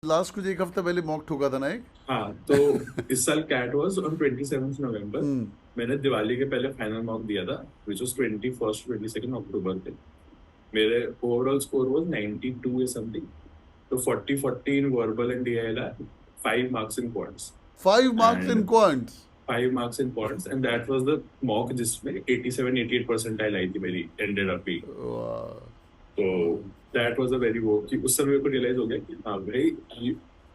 Last कुछ एक हफ्ता पहले मॉक ठोका था ना एक। हाँ, तो इस साल कैट वाज ऑन 27th नवंबर। मैंने दिवाली के पहले फाइनल मॉक दिया था विच वाज 21st 22nd अक्टूबर पे। मेरे ओवरऑल स्कोर वाज 92 या समथिंग। तो 40 इन verbal and DILR, 5 marks in quants 5 marks in and quants. 5 marks in quants, and that was the mock जिसमें 87-88 परसेंटाइल आई थी मेरी ended up being। Wow. तो that was a very वो कि उस समय को रियलाइज हो गया कि हाँ भाई,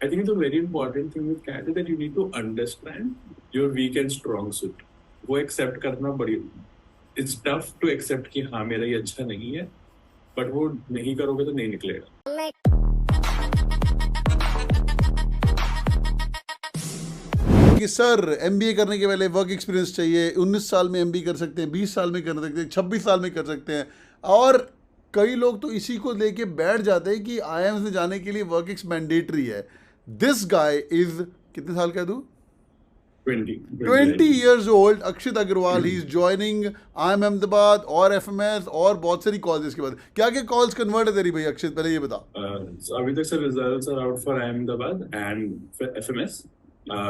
I think it's a very important thing with cat is that you need to understand your weak and strong suit. वो accept करना बड़ी, it's tough to accept कि हाँ मेरा ये अच्छा नहीं है, but वो नहीं करोगे तो नहीं निकलेगा। कि सर MBA करने के पहले वर्क एक्सपीरियंस चाहिए, 19 साल में MBA कर सकते हैं, 20 साल में कर सकते हैं, 26 साल में कर सकते हैं, और कई लोग तो इसी को लेके बैठ जाते हैं कि IIMs में जाने के लिए वर्क एक्स मैंडेटरी है। दिस गाय इज कितने साल का है तू? 20 years old, Akshit IIM, he is joining IIM Ahmedabad और FMS और बहुत सारी कॉलेज के बाद। क्या क्या कॉल्स कन्वर्ट है तेरी भाई अक्षित, पहले ये बता। अभी तक sir results are out for IIM Ahmedabad and FMS.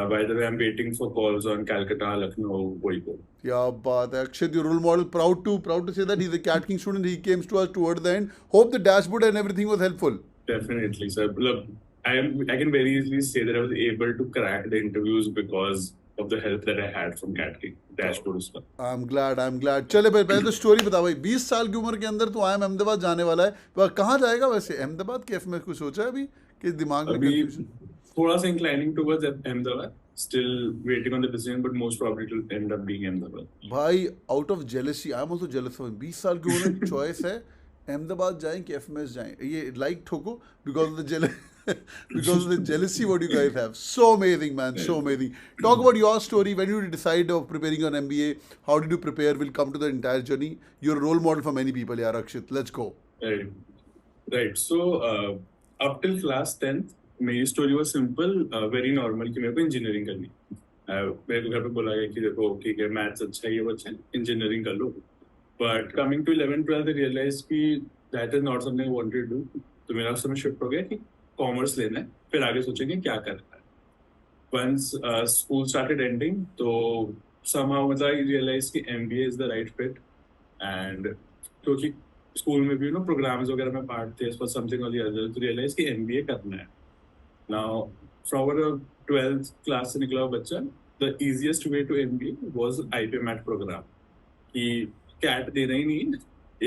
By the way, I'm waiting for calls on Calcutta, Lucknow, वही को। क्या बात है अक्षित, your role model, proud to say that he's a CATKing student. He came to us towards the end. Hope the dashboard and everything was helpful. Definitely, sir. Look, I can very easily say that I was able to crack the interviews because of the help that I had from CATKing dashboard पर। I'm glad. चले भाई पहले तो story बता भाई, 20 साल की उम्र के अंदर तो IIM अहमदाबाद जाने वाला है, वह कहाँ जाएगा वैसे? अहमदाबाद के FMS कुछ सोचा है अभी कि दिमाग में कंफ्यूजन? थोड़ा सा inclining towards Ahmedabad, still waiting on the decision, but most probably it will end up being Ahmedabad। भाई out of jealousy, I'm also jealous of him. 20 साल की उम्र में चॉइस है अहमदाबाद जाएं कि FMS जाएं, ये like ठोको because of the jealousy what you guys have. So amazing man, so amazing. Talk about your story. When did you decide of preparing an MBA? How did you prepare? We'll come to the entire journey. You're a role model for many people, yaar Akshit. Let's go. Right. So up till class 10th मेरी story वो simple, very normal कि मेरे को engineering करनी। मेरे को घर पे बोला गया कि देखो ठीक है, मैथ्स अच्छा है, ये बच्चा इंजीनियरिंग कर लो। But coming to 11th-12th I realise कि that is not something I wanted to do. तो मेरा उस समय शिफ्ट हो गया कि कॉमर्स लेना है, फिर आगे सोचेंगे क्या करना है। वंस स्कूल स्टार्टेड एंडिंग, तो somehow I realized कि MBA is the right fit, and क्योंकि स्कूल में भी प्रोग्राम्स वगैरह में पार्ट थे फॉर समथिंग और द अदर, तो रियलाइज कि MBA करना है। Now, from our 12th class से निकला हुआ बच्चा, the easiest way to MBA was IPMAT program। कि CAT देना ही नहीं,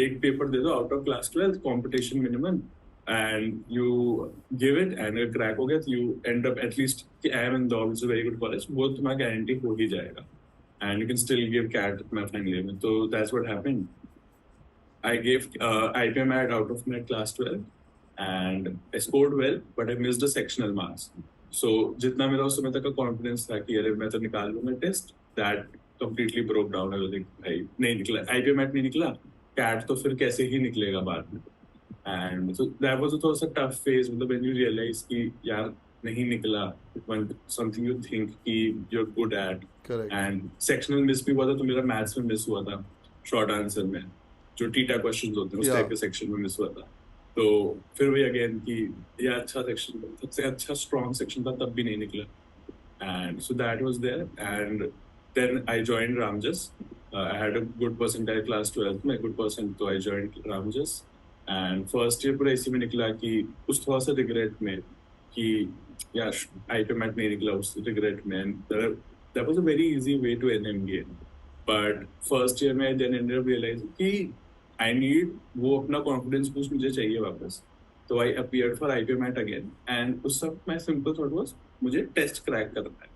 एक पेपर दे दो out of class 12, competition minimum, and you give it, and अगर क्रैक हो गया तो you end up at least कि IIM Indore, which is a very good college, वो तुम्हारा गारंटी हो ही जाएगा, and you can still give CAT my final year में। तो that's what happened। I gave IPMAT out of my class 12, and I scored well, but I missed the sectional marks. So जितना मेरा उस समय तक का कॉन्फिडेंस था कि अरे मैं तो निकाल लूंगा test, that completely broke down। I was like भाई नहीं निकला, IPMAT नहीं निकला, CAT तो फिर कैसे ही निकलेगा बाद में। And so that was a थोड़ा सा tough phase, मतलब when you realize कि यार नहीं निकला, when something you think कि you're good at। Correct। And sectional miss भी हुआ था, तो मेरा मैथ्स में मिस हुआ था शॉर्ट आंसर में, जो टीटा क्वेश्चन होते हैं उस टाइप के सेक्शन में मिस हुआ था। तो फिर वही अगेन कि ये अच्छा सेक्शन, सबसे अच्छा स्ट्रॉन्ग सेक्शन था, तब भी नहीं निकला। And so that was there, and then I joined Ramjas. I had a good percentile class 12th में, गुड परसेंट, तो I joined Ramjas. And first year पूरा इसी में निकला कि उस थोड़ा सा रिग्रेट में कि यार IPMAT नहीं निकला, उस रिग्रेट में। That was a very easy way to an MBA, but first year में देन एंडेड अप रियलाइज कि I need वो अपना कॉन्फिडेंस बूस्ट मुझे चाहिए वापस। तो I appeared for IPMAT again, and उस सब my simple thought was मुझे टेस्ट क्रैक करना है।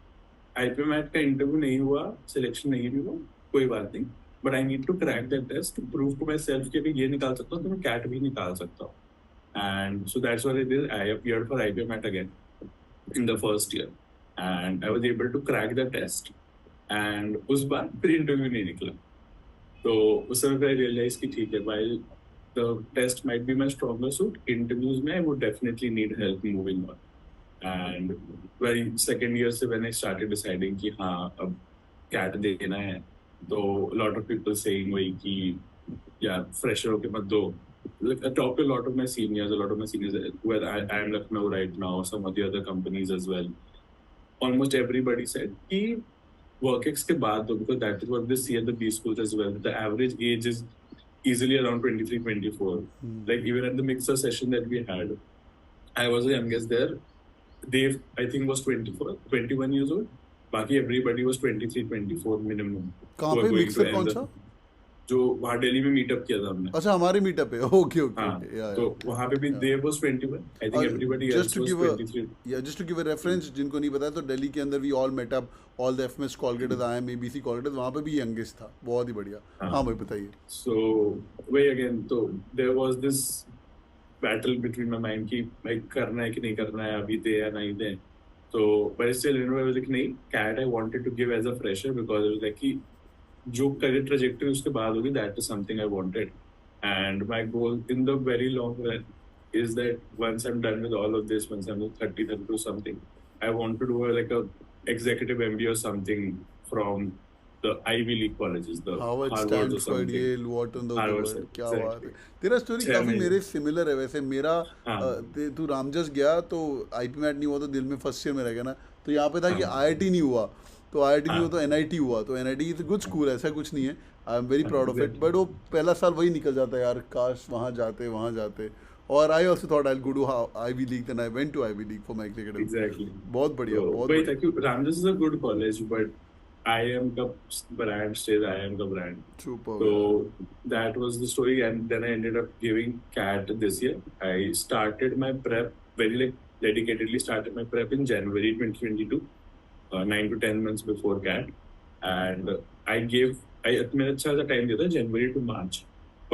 IPMAT का इंटरव्यू नहीं हुआ, सिलेक्शन नहीं भी हुआ, कोई बात नहीं, but I need to crack that test to prove to myself कि अगर ये निकाल सकता हूँ तो मैं CAT भी निकाल सकता हूँ। And so that's what I did. I appeared for IPMAT again in the first year, and I was able to crack the test, and उस बार फिर इंटरव्यू नहीं निकला। तो उस समय पे रियलाइज कि ठीक है, while the test might be my stronger suit, interviews में I would definitely need help moving on। And very second year से when I started deciding कि हाँ अब CAT देना है, तो lot of people saying वही कि यार fresher होके मत दो, like I talked to a lot of my seniors, where I am Lucknow right now, some of the other companies as well. Almost everybody said कि WorkX के बाद, because that is what they see at the B schools as well, the average age is easily around 23, 24. Like even at the mixer session that we had, I was the youngest there. Dave, I think, was 24, 21 years old. बाकी everybody was 23, 24 minimum. कहाँ पे mixer कौन सा? जो वहाँ दिल्ली में meetup किया था हमने. अच्छा, हमारे मीटअप पे. Okay okay. तो वहाँ पे भी Dave was 21. I think everybody else was 23. Just to give a reference, जिनको नहीं पता तो दिल्ली के अंदर we all met up, all the FMS call getters, IIM, ABC call getters, वहाँ पे भी youngest था. बहुत ही बढ़िया. हाँ भाई बताइए. So वही again, तो there was this battle between my mind कि भाई करना है कि नहीं करना है, अभी दे या नहीं दे. So but still, you know, I was like नहीं, CAT I wanted to give as a fresher because it was like कि जो career trajectory उसके बाद होगी, that is something I wanted. And my goal in the very long run is that once I'm done with all of this, once I'm 30, 32 something, I want to do like a executive MBA or something from the Ivy League colleges, the Harvard, Stanford, Yale, Wharton, the world. क्या बात है. तेरा story छह काफी महीने. मेरे similar है वैसे. मेरा तू रामजस गया तो IPMAT नहीं हुआ तो दिल में फर्स्ट ईयर में रह गया ना. तो यहाँ पे था कि IIT नहीं हुआ, तो IIT नहीं हुआ तो NIT हुआ. तो NIT इज गुड स्कूल, ऐसा कुछ नहीं है. I am very proud of it. But वो पहला साल वही निकल जाता है यार, काश वहाँ जाते. और I also thought I will go to Ivy League, then I went to Ivy League for my executive. Exactly. बहुत बढ़िया, बहुत वही था बढ़िया. कि Ramjas is a good college, but IIM का brand stays IIM का brand. Super. So that was the story, and then I ended up giving CAT this year. I started my prep very dedicatedly started my prep in January 2022, 9 to 10 months before CAT, and मैंने अच्छा सा time दिया था January to March,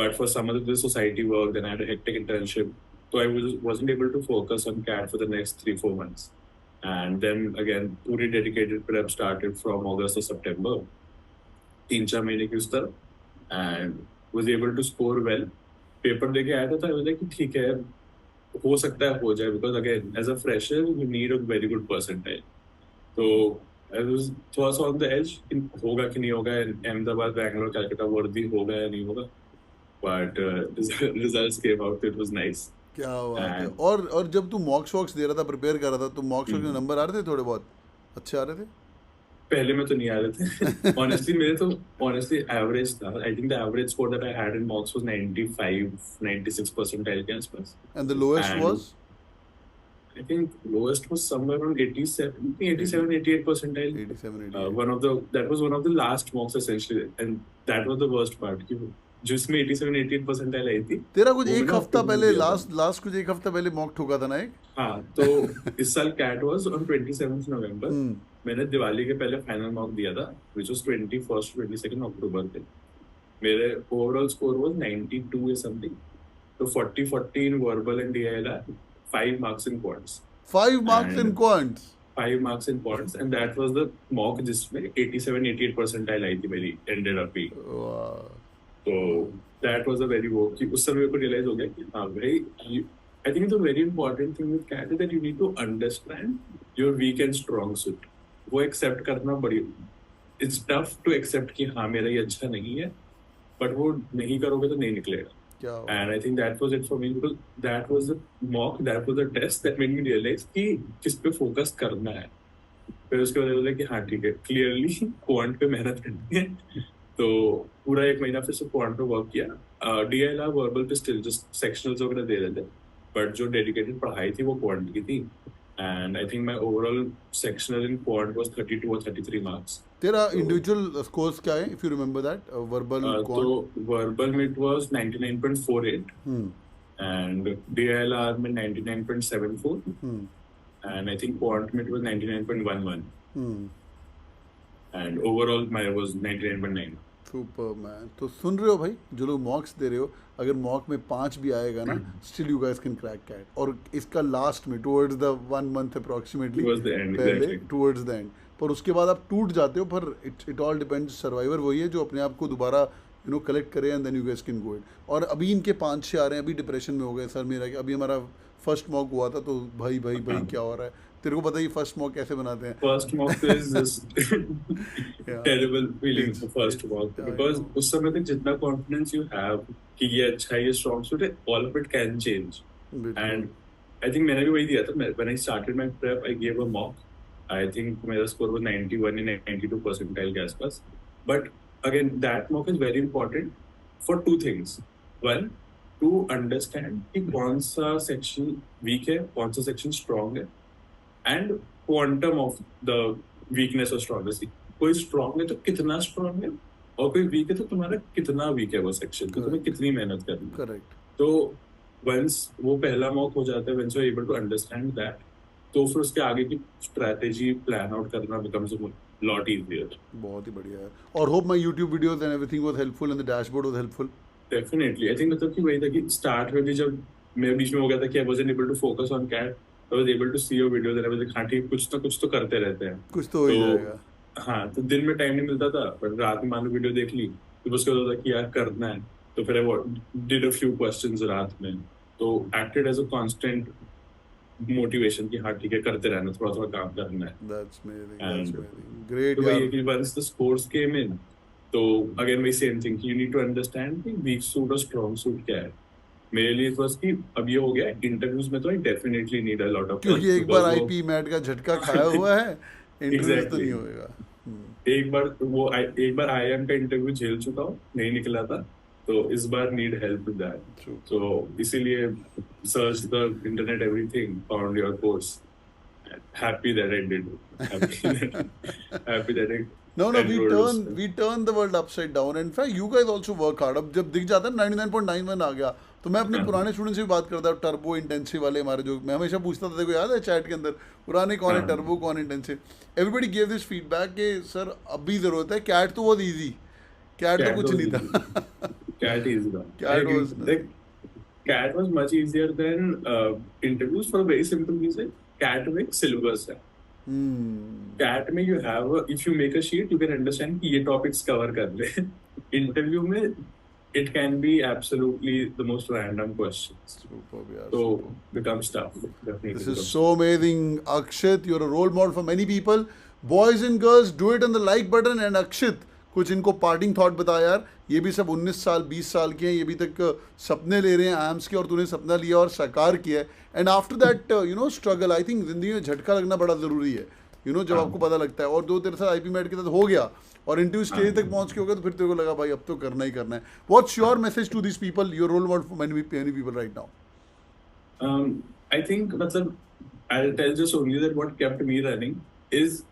but for some of the society work, then I had a hectic internship, so I wasn't able to focus on CAT for the next 3-4 months. And then again, पूरी dedicated prep started from August to September. 3-4 महीने की उस तरह, and was able to score well. Paper देके आया था, I was like ठीक है, हो सकता है हो जाए, because again as a fresher you need a very good percentile. So I was थोड़ा सा on the edge, होगा कि नहीं होगा, अहमदाबाद, बैंगलोर, कलकत्ता वर्दी होगा या नहीं होगा, but results came out. It was nice. क्या बात है. और जब तू मॉक्स वॉक्स दे रहा था, प्रिपेयर कर रहा था, तो मॉक्स वॉक्स में नंबर आ रहे थे, थोड़े बहुत अच्छे आ रहे थे? पहले में तो नहीं आ रहे थे. honestly average था. I think the average score that I had in mocks was 95-96 percentile के आसपास. And the lowest was? I think lowest was somewhere around 87-88 percentile. 87-88. That was one of the last mocks essentially, and that was the worst part. जिसमें 87-88 percentile आई थी. तेरा कुछ एक हफ्ता पहले last कुछ एक हफ्ता पहले मॉक ठोका था ना एक. हाँ, तो इस साल CAT was on 27th November. मैंने दिवाली के पहले फाइनल मॉक दिया था, which was 21st 22nd October पे. मेरे overall score was 92 or something. तो 40 in verbal and DILR, 5 marks in quants. 5 marks in quants. 5 marks in quants, and that was the mock जिसमें 87-88 percentile आई थी मेरी ended up being. Wow. So that was a very वो कि उस समय को realize हो गया कि हाँ भाई, I think the very important thing with CAT is that you need to understand your weak and strong suit. वो accept करना बड़ी, it's tough to accept कि हाँ मेरा ये अच्छा नहीं है, but वो नहीं करोगे तो नहीं निकलेगा. And I think that was it for me, because that was the mock, that was the test that made me realize कि किस पे focus करना है. फिर उसके बाद बोला कि हाँ ठीक है, clearly quant पे मेहनत करनी है. तो पूरा 1 महीना फिर से क्वांट पे वर्क किया. DILR वर्बल पे स्टिल जस्ट सेक्शनल्स वगैरह दे रहे थे, बट जो डेडिकेटेड पढ़ाई थी वो क्वांट की थी. And I think my overall sectional in quant was 32 or 33 marks. तेरा इंडिविजुअल स्कोर्स क्या है, if you remember that? Verbal quant, तो वर्बल में इट वाज 99.48 एंड DILR में 99.74 एंड आई थिंक क्वांट में it was 99.11 and overall my was 99.9. Super man. तो सुन रहे हो भाई, जो लोग मॉक्स दे रहे हो, अगर मॉक में 5 भी आएगा ना, still you guys can crack CAT. और इसका लास्ट में टुवर्ड्स द 1 month अप्रोक्सीमेटली पहले टुवर्ड्स द एंड, पर उसके बाद आप टूट जाते हो. पर इट ऑल डिपेंड्स. सर्वाइवर वही है जो अपने आप को दोबारा कलेक्ट करें and then you guys can go it. और अभी इनके 5-6 आ रहे हैं, अभी डिप्रेशन में हो गए सर मेरा, अभी हमारा फर्स्ट मॉक हुआ था तो भाई क्या हो रहा है, तेरे को पता ही फर्स्ट मॉक कैसे बनाते हैं। First mock is just terrible feeling for first mock, because उस समय तक जितना कॉन्फिडेंस यू हैव कि ये अच्छा है, ये स्ट्रांग सूट है, all of it can change. And I think मैंने भी वही दिया था, when I started my prep I give a mock, I think मेरा स्कोर वाज 91 या 92 परसेंटाइल के आसपास। But again that mock is very important for two things. One, to understand कि कौन सा सेक्शन वीक है, कौन सा सेक्शन स्ट्रांग है, and quantum of the weakness और स्ट्रॉन्गनेस। कोई स्ट्रांग है तो कितना स्ट्रांग है, और कोई वीक है तो तुम्हारा कितना वीक है वो सेक्शन, तो तुम्हें कितनी मेहनत करनी है। करेक्ट। तो वंस वो पहला मॉक हो जाता है, once you are able to understand that, तो फिर उसके आगे की स्ट्रैटेजी प्लान आउट करना बिकम्स अ लॉट इजियर। बहुत ही बढ़िया है। और hope my YouTube videos and everything was helpful and the dashboard was helpful. Definitely, I think मतलब कि वही था कि स्टार्ट में भी जब मैं बीच में हो गया था कि I wasn't able to focus on CAT, I was able to see your videos and I was like हाँ ठीक, कुछ तो करते रहते हैं, कुछ तो हो ही जाएगा। हाँ, तो दिन में टाइम नहीं मिलता था, पर रात में मान लो वीडियो देख ली तो उसके होता था कि यार करना है, तो फिर I did a few questions रात में, तो acted as a constant motivation कि हाँ ठीक है, करते रहना, थोड़ा थोड़ा काम करना है। That's amazing. And That's amazing. Great तो वही है यार। कि once the scores came in, तो अगेन वही सेम थिंग कि यू नीड टू अंडरस्टैंड कि वीक सूट और स्ट्रॉन्ग सूट क्या है। मेरे लिए बस कि अब ये हो गया इंटरव्यूज में, तो I definitely need a lot of, क्योंकि एक बार IPMAT का झटका खाया हुआ है, इंटरव्यू तो नहीं होएगा। एक बार IIM का इंटरव्यू झेल चुका हूँ, नहीं निकला था, तो इस बार नीड हेल्प विद दैट। तो इसीलिए search the internet everything, found your course, happy that I did, happy that I No, we turn the world upside down. In fact, you guys also work hard. अब जब दिख जाता है 99.91 आ गया, तो मैं अपने पुराने स्टूडेंट से भी बात करता हूँ, टर्बो इंटेंसिव वाले हमारे, जो मैं हमेशा पूछता था, देखो याद है चैट के अंदर पुराने कौन है टर्बो कौन intensive, everybody give this feedback कि सर अब भी जरूरत है, कैट तो बहुत ईजी, कैट तो कुछ नहीं था। कैट इजी था, CAT was much easier than interviews for very simple reason, CAT में सिलेबस है। कैट में you have, if you make a sheet you can understand कि ये टॉपिक्स कवर कर ले। इंटरव्यू में it can be absolutely the most random questions, so becomes tough. This is so amazing, Akshit. You're a role model for many people. Boys and girls, do it on the like button. And Akshit, कुछ इनको parting thought बता यार, ये भी सब 19 साल 20 साल के हैं, ये भी तक सपने ले रहे हैं आइम्स के, और तूने सपना लिया और साकार किया है। And after that struggle, I think जिंदगी में झटका लगना बड़ा ज़रूरी है, जब आपको पता लगता है। और जो तेरे साथ IPMAT के साथ हो गया और इंटरव्यू स्टेज तक पहुंच के हो गया, तो फिर तेरे को लगा भाई अब तो करना ही करना है। What's your message to this people, your role model for many people right now? I think मतलब I tell just only that what kept me running is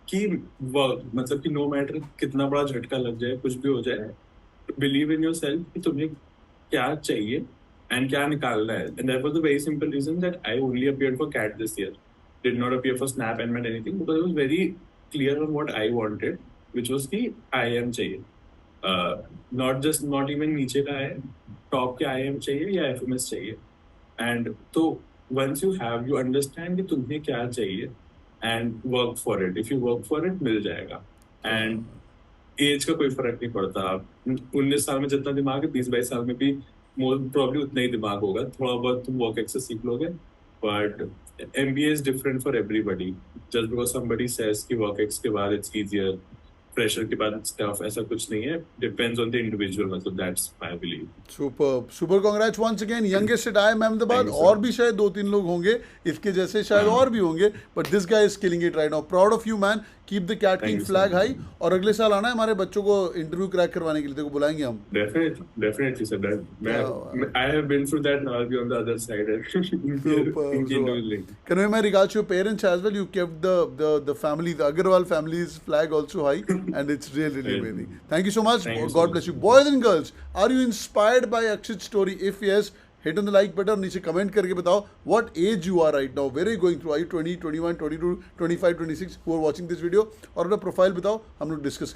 कि वर्क, मतलब कि नो मैटर कितना बड़ा झटका लग जाए, कुछ भी हो जाए, बिलीव इन योरसेल्फ कि तुम्हें क्या चाहिए एंड क्या निकालना है। And that was the very simple reason that I only appeared for CAT this year, did not appear for SNAP and MAT anything, because I was very clear on what I wanted, which was कि IIM चाहिए, not even नीचे का है, top के IIM चाहिए या FMS चाहिए। And तो वंस यू अंडरस्टैंड कि तुम्हें क्या चाहिए and work for it, if you work for it मिल जाएगा। एंड एज का कोई फर्क नहीं पड़ता, 19 साल में जितना दिमाग है 20-22 साल में भी मोस्ट प्रॉब्ली उतना ही दिमाग होगा, थोड़ा बहुत तुम वर्क एक्सेस सीख लोगे। But MBA is different for everybody, just because somebody says कि work ex के बाद it's easier, pressure के बाद it's tough, ऐसा कुछ नहीं है, depends on the individual, मतलब that's my belief. Super congrats once again, youngest at IIM Ahmedabad। और भी शायद 2-3 लोग होंगे इसके जैसे, शायद और भी होंगे, but this guy is killing it right now. Proud of you man, keep the CATKing flag high। और अगले साल आना है हमारे बच्चों को इंटरव्यू क्रैक करवाने के लिए, तेरे को बुलाएंगे हम। Definitely sir, I have been through that, now I'll be on the other side। Convey my regards to your parents as well, you kept the family, the Agarwal family's flag also high, and it's really amazing. Thank you so much, God bless you। Boys and girls, are you inspired by Akshit's story? If yes, hit on the like button, नीचे comment करके बताओ what age you are right now, where are you going through, are you 20, 21, 22, 25, 26 who are watching this video, और अपना profile बताओ, हम लोग discuss